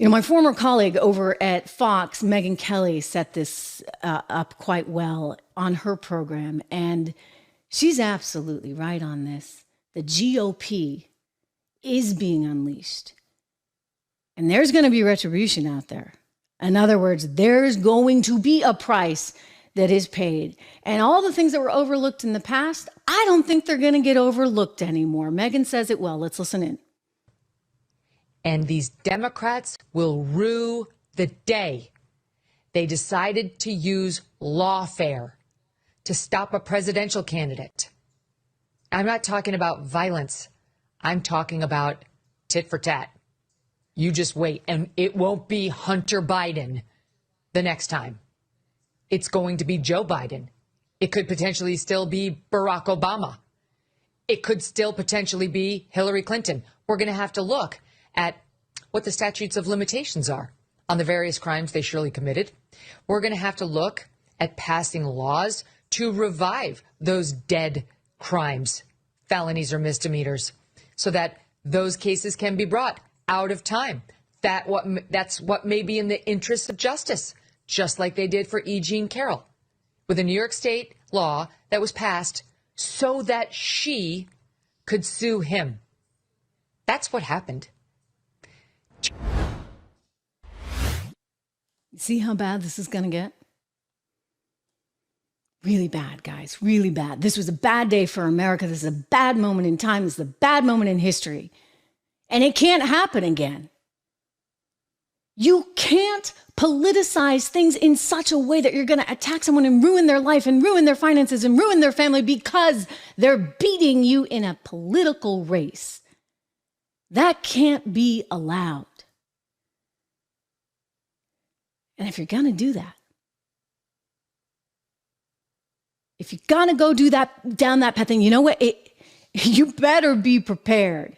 My former colleague over at Fox, Megyn Kelly, set this up quite well on her program, and she's absolutely right on this. The GOP is being unleashed, and there's going to be retribution out there. In other words, there's going to be a price that is paid. And all the things that were overlooked in the past, I don't think they're going to get overlooked anymore. Megyn says it well. Let's listen in. And these Democrats will rue the day they decided to use lawfare to stop a presidential candidate. I'm not talking about violence. I'm talking about tit for tat. You just wait, and it won't be Hunter Biden the next time. It's going to be Joe Biden. It could potentially still be Barack Obama. It could still potentially be Hillary Clinton. We're going to have to look at what the statutes of limitations are on the various crimes they surely committed. We're going to have to look at passing laws to revive those dead crimes, felonies or misdemeanors, so that those cases can be brought out of time. That's what may be in the interest of justice, just like they did for E. Jean Carroll with a New York State law that was passed so that she could sue him. That's what happened. See how bad this is going to get? Really bad, guys. Really bad. This was a bad day for America. This is a bad moment in time. This is a bad moment in history. And it can't happen again. You can't politicize things in such a way that you're going to attack someone and ruin their life and ruin their finances and ruin their family because they're beating you in a political race. That can't be allowed. And if you're going to do that, if you're going to go do that down that path, then you know what? You better be prepared.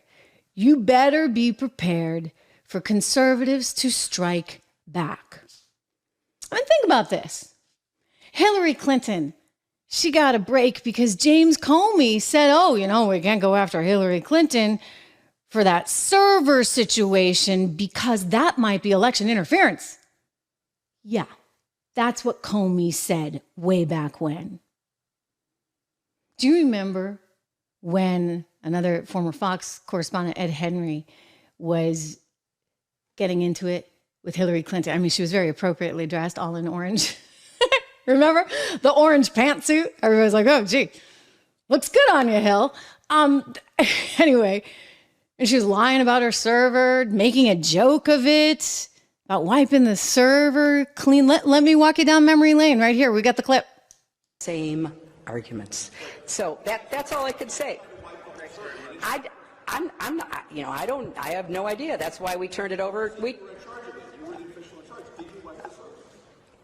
You better be prepared for conservatives to strike back. I mean, think about this. Hillary Clinton, she got a break because James Comey said, we can't go after Hillary Clinton for that server situation because that might be election interference. Yeah, that's what Comey said way back when. Do you remember when another former Fox correspondent, Ed Henry, was getting into it with Hillary Clinton? I mean, she was very appropriately dressed, all in orange. Remember? The orange pantsuit? Everybody's like, oh, gee, looks good on you, Hill. Anyway, and she was lying about her server, making a joke of it, about wiping the server clean. Let me walk you down memory lane right here. We got the clip. Same arguments. So that's all I could say. I'm not, I have no idea. That's why we turned it over.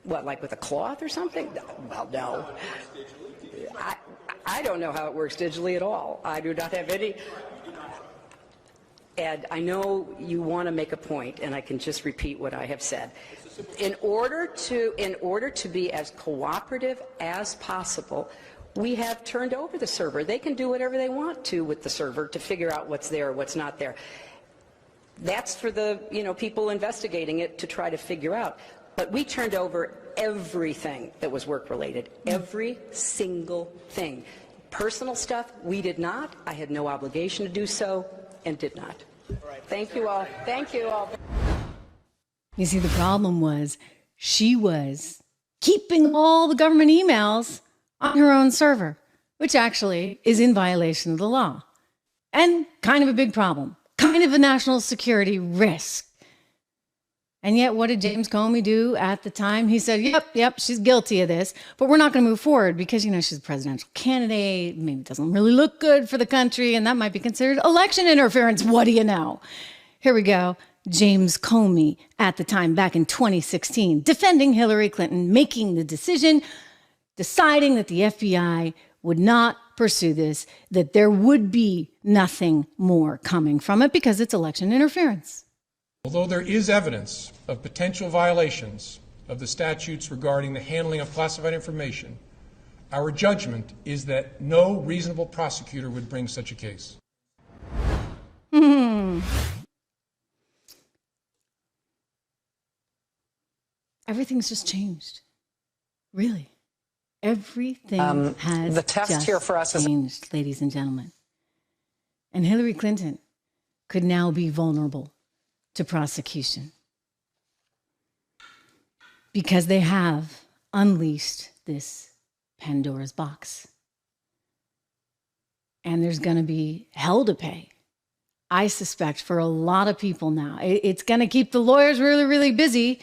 What, like with a cloth or something? Well, no. I don't know how it works digitally at all. I do not have any. Ed, I know you want to make a point, and I can just repeat what I have said. In order to be as cooperative as possible, we have turned over the server. They can do whatever they want to with the server to figure out what's there, what's not there. That's for the people investigating it to try to figure out. But we turned over everything that was work-related, every single thing. Personal stuff, we did not. I had no obligation to do so and did not. Thank you all. Thank you all. You see, the problem was she was keeping all the government emails on her own server, which actually is in violation of the law and kind of a big problem, kind of a national security risk. And yet, what did James Comey do at the time? He said, yep, she's guilty of this, but we're not going to move forward because, she's a presidential candidate. Maybe it doesn't really look good for the country, and that might be considered election interference. What do you know? Here we go. James Comey at the time, back in 2016, defending Hillary Clinton, making the decision, deciding that the FBI would not pursue this, that there would be nothing more coming from it because it's election interference. Although there is evidence of potential violations of the statutes regarding the handling of classified information, our judgment is that no reasonable prosecutor would bring such a case. Everything's just changed. Really. Everything has the test just here for us is changed, ladies and gentlemen. And Hillary Clinton could now be vulnerable to prosecution because they have unleashed this Pandora's box. And there's going to be hell to pay, I suspect, for a lot of people now. It's going to keep the lawyers really, really busy